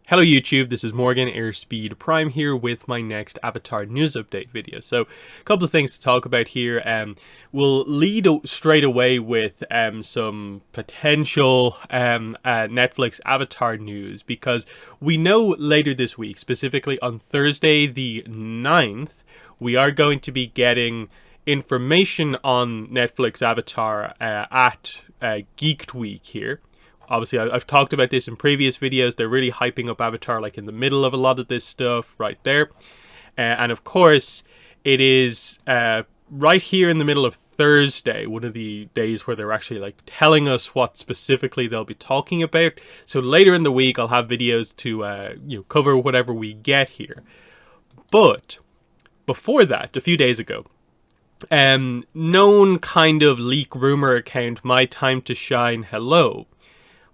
Hello YouTube, this is Morgan Airspeed Prime here with my next Avatar news update video. So a couple of things to talk about here. We'll lead straight away with some potential Netflix Avatar news, because we know later this week, specifically on Thursday the 9th, we are going to be getting information on Netflix Avatar at Geeked Week here. Obviously, I've talked about this in previous videos. They're really hyping up Avatar like in the middle of a lot of this stuff right there. And of course, it is right here in the middle of Thursday, one of the days where they're actually like telling us what specifically they'll be talking about. So later in the week, I'll have videos to cover whatever we get here. But before that, a few days ago, known kind of leak rumor account My Time to Shine Hello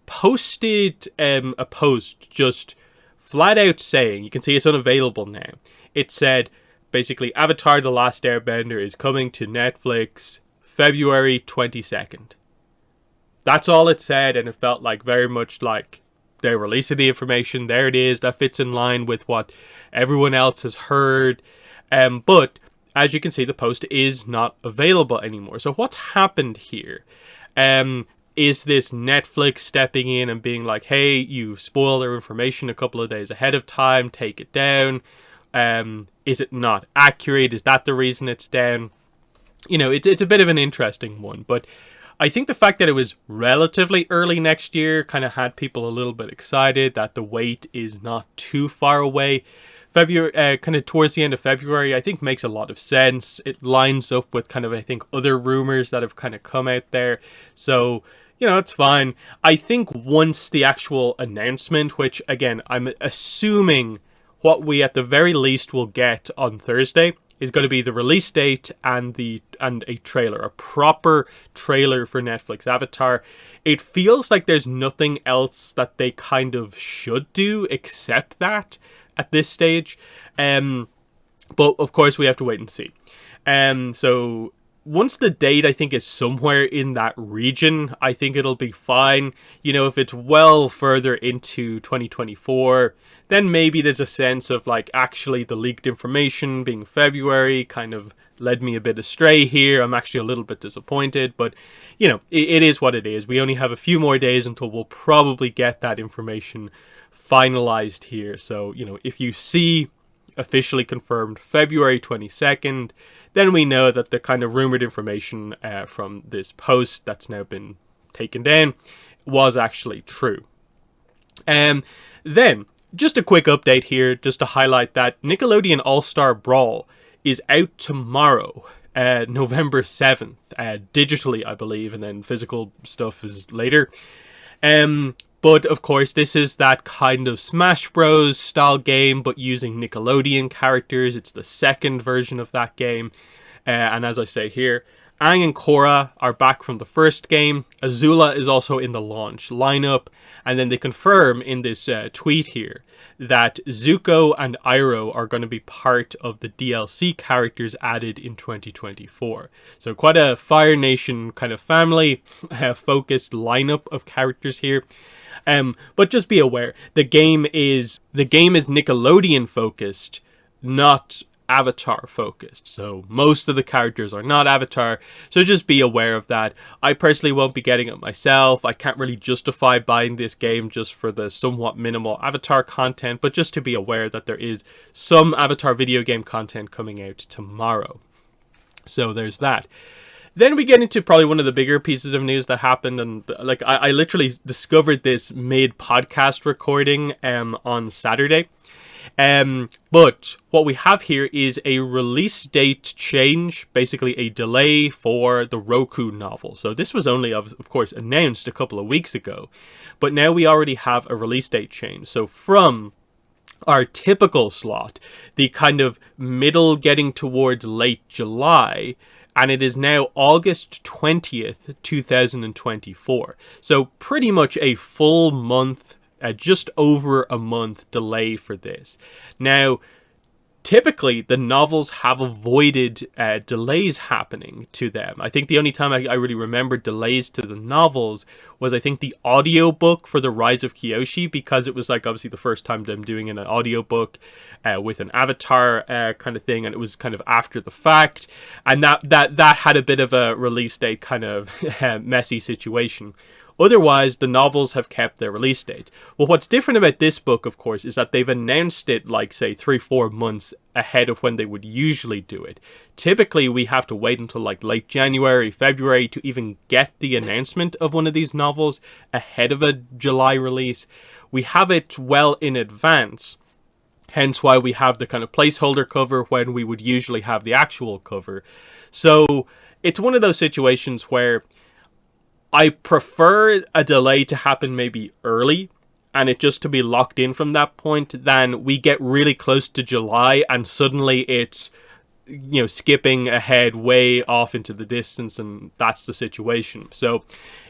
posted a post just flat out saying, you can see it's unavailable now, it said basically Avatar The Last Airbender is coming to Netflix February 22nd. That's all it said, and it felt like very much like they're releasing the information. There it is, that fits in line with what everyone else has heard. But as you can see, the post is not available anymore. So what's happened here? Is this Netflix stepping in and being like, hey, you spoiled their information a couple of days ahead of time, take it down? Is it not accurate? Is that the reason it's down? You know, it's a bit of an interesting one, but I think the fact that it was relatively early next year kind of had people a little bit excited that the wait is not too far away. February, kind of towards the end of February, I think makes a lot of sense. It lines up with kind of, I think, other rumors that have kind of come out there. So, you know, it's fine. I think once the actual announcement, which again, I'm assuming what we at the very least will get on Thursday is going to be the release date and a trailer, a proper trailer for Netflix Avatar. It feels like there's nothing else that they kind of should do except that at this stage. But of course we have to wait and see. So once the date, I think, is somewhere in that region, I think it'll be fine. You know, if it's well further into 2024, then maybe there's a sense of like actually the leaked information being February kind of led me a bit astray here. I'm actually a little bit disappointed, but you know, it is what it is. We only have a few more days until we'll probably get that information finalized here. So, you know, if you see officially confirmed February 22nd, then we know that the kind of rumored information from this post that's now been taken down was actually true. Then, just a quick update here, just to highlight that Nickelodeon AllStar Brawl is out tomorrow, November 7th, digitally, I believe, and then physical stuff is later. But of course, this is that kind of Smash Bros style game, but using Nickelodeon characters. It's the second version of that game. And as I say here, Aang and Korra are back from the first game. Azula is also in the launch lineup. And then they confirm in this tweet here that Zuko and Iroh are going to be part of the DLC characters added in 2024. So quite a Fire Nation kind of family focused lineup of characters here. But just be aware, the game is Nickelodeon focused, not Avatar focused. So most of the characters are not Avatar, so just be aware of that. I personally won't be getting it myself. I can't really justify buying this game just for the somewhat minimal Avatar content, but just to be aware that there is some Avatar video game content coming out tomorrow. So there's that. Then we get into probably one of the bigger pieces of news that happened, and like I literally discovered this mid-podcast recording on Saturday. But what we have here is a release date change, basically a delay for the Roku novel. So this was only, of course, announced a couple of weeks ago, but now we already have a release date change. So from our typical slot, the kind of middle getting towards late July, and it is now August 20th, 2024. So pretty much a full month, just over a month delay for this. Now, typically the novels have avoided delays happening to them. I think the only time I really remember delays to the novels was, I think, the audiobook for The Rise of Kyoshi, because it was like obviously the first time them doing an audiobook with an avatar kind of thing, and it was kind of after the fact, and that had a bit of a release date kind of messy situation. Otherwise, the novels have kept their release date. Well, what's different about this book, of course, is that they've announced it like, say, 3-4 months ahead of when they would usually do it. Typically, we have to wait until like late January, February to even get the announcement of one of these novels ahead of a July release. We have it well in advance, hence why we have the kind of placeholder cover when we would usually have the actual cover. So it's one of those situations where I prefer a delay to happen maybe early and it just to be locked in from that point, than we get really close to July and suddenly it's, you know, skipping ahead way off into the distance, and that's the situation. So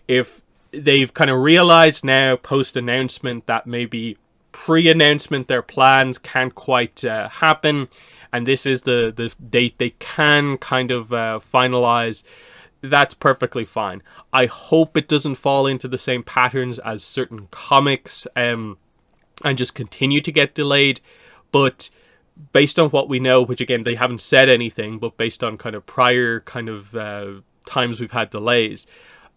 if they've kind of realized now post-announcement that maybe pre-announcement their plans can't quite happen, and this is the date they can kind of finalize, that's perfectly fine. I hope it doesn't fall into the same patterns as certain comics and just continue to get delayed. But based on what we know, which again, they haven't said anything, but based on kind of prior kind of times we've had delays,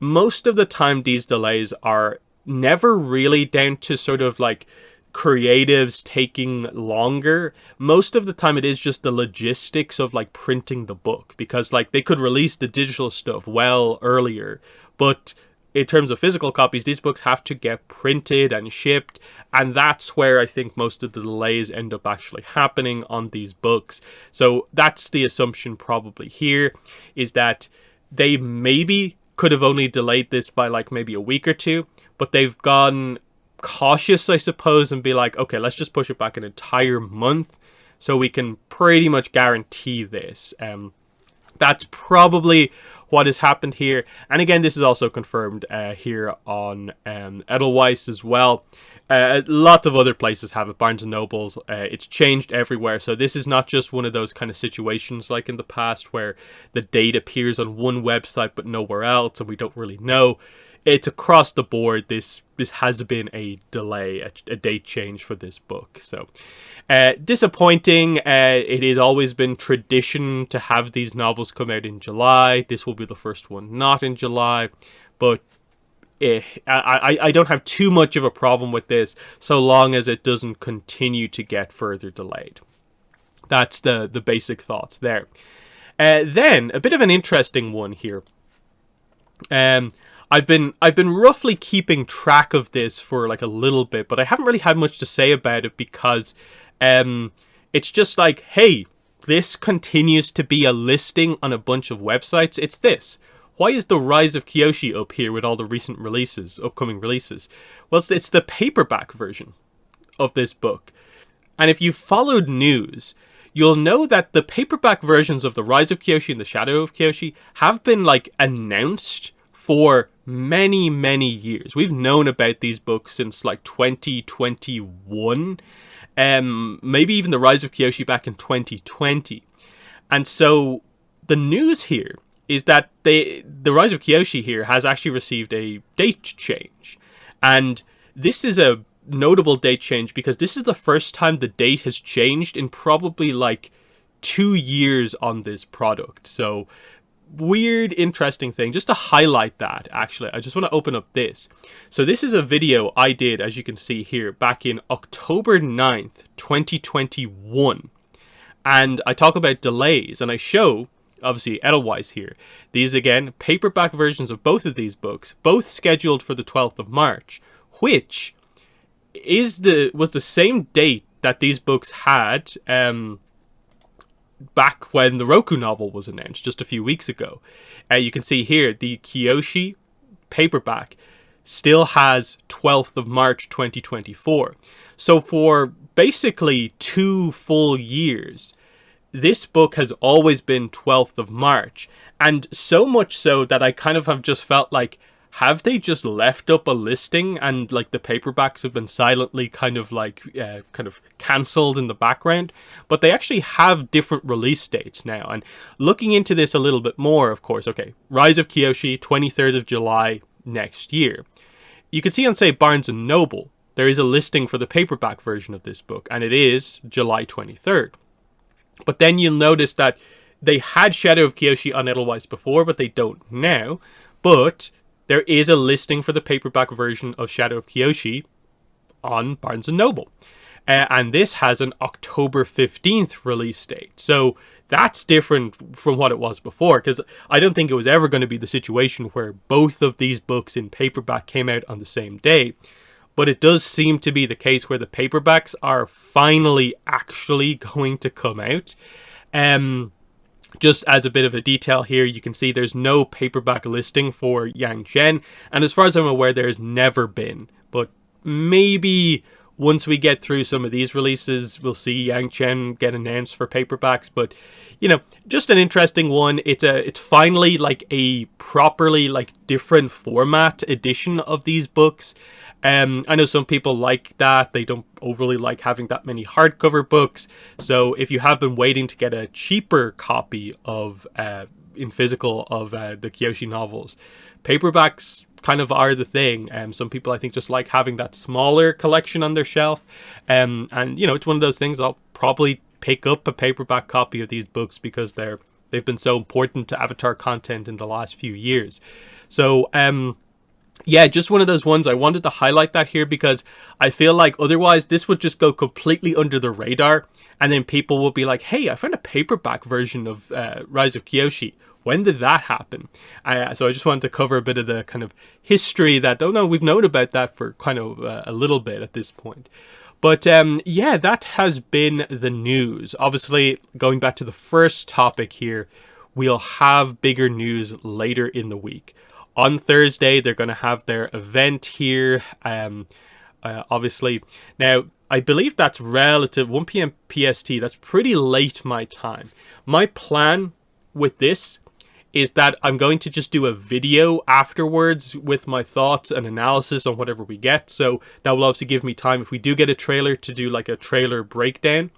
most of the time these delays are never really down to sort of like creatives taking longer. Most of the time it is just the logistics of like printing the book, because like they could release the digital stuff well earlier, but in terms of physical copies, these books have to get printed and shipped, and that's where I think most of the delays end up actually happening on these books. So that's the assumption probably here, is that they maybe could have only delayed this by like maybe a week or two, but they've gone cautious, I suppose, and be like, okay, let's just push it back an entire month so we can pretty much guarantee this. That's probably what has happened here. And again, this is also confirmed here on Edelweiss as well. A lot of other places have it, Barnes & Nobles. It's changed everywhere. So this is not just one of those kind of situations like in the past where the date appears on one website but nowhere else and we don't really know. It's across the board. This has been a delay, a date change for this book. So disappointing. It has always been tradition to have these novels come out in July. This will be the first one not in July, but I don't have too much of a problem with this so long as it doesn't continue to get further delayed. That's the basic thoughts there. Then a bit of an interesting one here. I've been roughly keeping track of this for like a little bit, but I haven't really had much to say about it because it's just like, hey, this continues to be a listing on a bunch of websites. It's this. Why is The Rise of Kyoshi up here with all the recent releases, upcoming releases? Well, it's the paperback version of this book. And if you followed news, you'll know that the paperback versions of The Rise of Kyoshi and The Shadow of Kyoshi have been like announced for many, many years. We've known about these books since like 2021, maybe even The Rise of Kyoshi back in 2020. And so the news here is that The Rise of Kyoshi here has actually received a date change. And this is a notable date change because this is the first time the date has changed in probably like 2 years on this product. So weird, interesting thing. Just to highlight that, actually, I just want to open up this. So this is a video I did, as you can see here, back in October 9th, 2021. And I talk about delays, and I show, obviously, Edelweiss here. These, again, paperback versions of both of these books, both scheduled for the 12th of March, which was the same date that these books had, back when the Roku novel was announced just a few weeks ago. You can see here the Kyoshi paperback still has 12th of March 2024. So for basically 2 full years, this book has always been 12th of March. And so much so that I kind of have just felt like, have they just left up a listing and like the paperbacks have been silently kind of cancelled in the background? But they actually have different release dates now. And looking into this a little bit more, of course, okay, Rise of Kyoshi, 23rd of July next year. You can see on, say, Barnes & Noble, there is a listing for the paperback version of this book, and it is July 23rd. But then you'll notice that they had Shadow of Kyoshi on Edelweiss before, but they don't now. But there is a listing for the paperback version of Shadow of Kyoshi on Barnes & Noble. And this has an October 15th release date. So that's different from what it was before, because I don't think it was ever going to be the situation where both of these books in paperback came out on the same day. But it does seem to be the case where the paperbacks are finally actually going to come out. Just as a bit of a detail here, you can see there's no paperback listing for Yang Chen. And as far as I'm aware, there's never been. But maybe once we get through some of these releases, we'll see Yang Chen get announced for paperbacks. But, you know, just an interesting one. It's finally like a properly like different format edition of these books. I know some people like that. They don't overly like having that many hardcover books. So if you have been waiting to get a cheaper copy of in physical of the Kyoshi novels, paperbacks kind of are the thing. Some people, I think, just like having that smaller collection on their shelf. And you know, it's one of those things. I'll probably pick up a paperback copy of these books because they've been so important to Avatar content in the last few years. So yeah, just one of those ones. I wanted to highlight that here because I feel like otherwise this would just go completely under the radar, and then people will be like, hey, I found a paperback version of Rise of Kyoshi. When did that happen? So I just wanted to cover a bit of the kind of history that, oh no, we've known about that for kind of a little bit at this point. But yeah, that has been the news. Obviously, going back to the first topic here, we'll have bigger news later in the week. On Thursday, they're going to have their event here, obviously. Now, I believe that's relative, 1 p.m. PST, that's pretty late my time. My plan with this is that I'm going to just do a video afterwards with my thoughts and analysis on whatever we get. So that will obviously give me time, if we do get a trailer, to do like a trailer breakdown.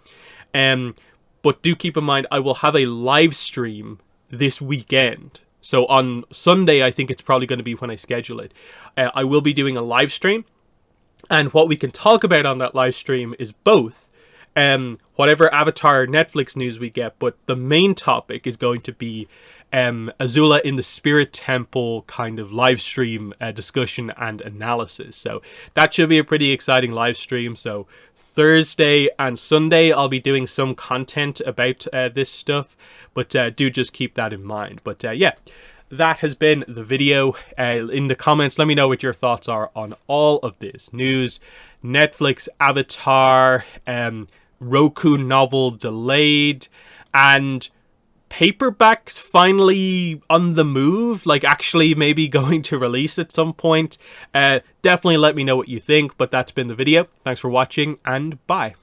But do keep in mind, I will have a live stream this weekend. So on Sunday, I think it's probably going to be when I schedule it. I will be doing a live stream. And what we can talk about on that live stream is both whatever Avatar Netflix news we get. But the main topic is going to be Azula in the Spirit Temple kind of live stream discussion and analysis. So that should be a pretty exciting live stream. So Thursday and Sunday, I'll be doing some content about this stuff. But do just keep that in mind. But yeah, that has been the video. In the comments, let me know what your thoughts are on all of this news. Netflix, Avatar, Roku novel delayed, and paperbacks finally on the move, like actually maybe going to release at some point. Definitely let me know what you think. But that's been the video. Thanks for watching, and bye.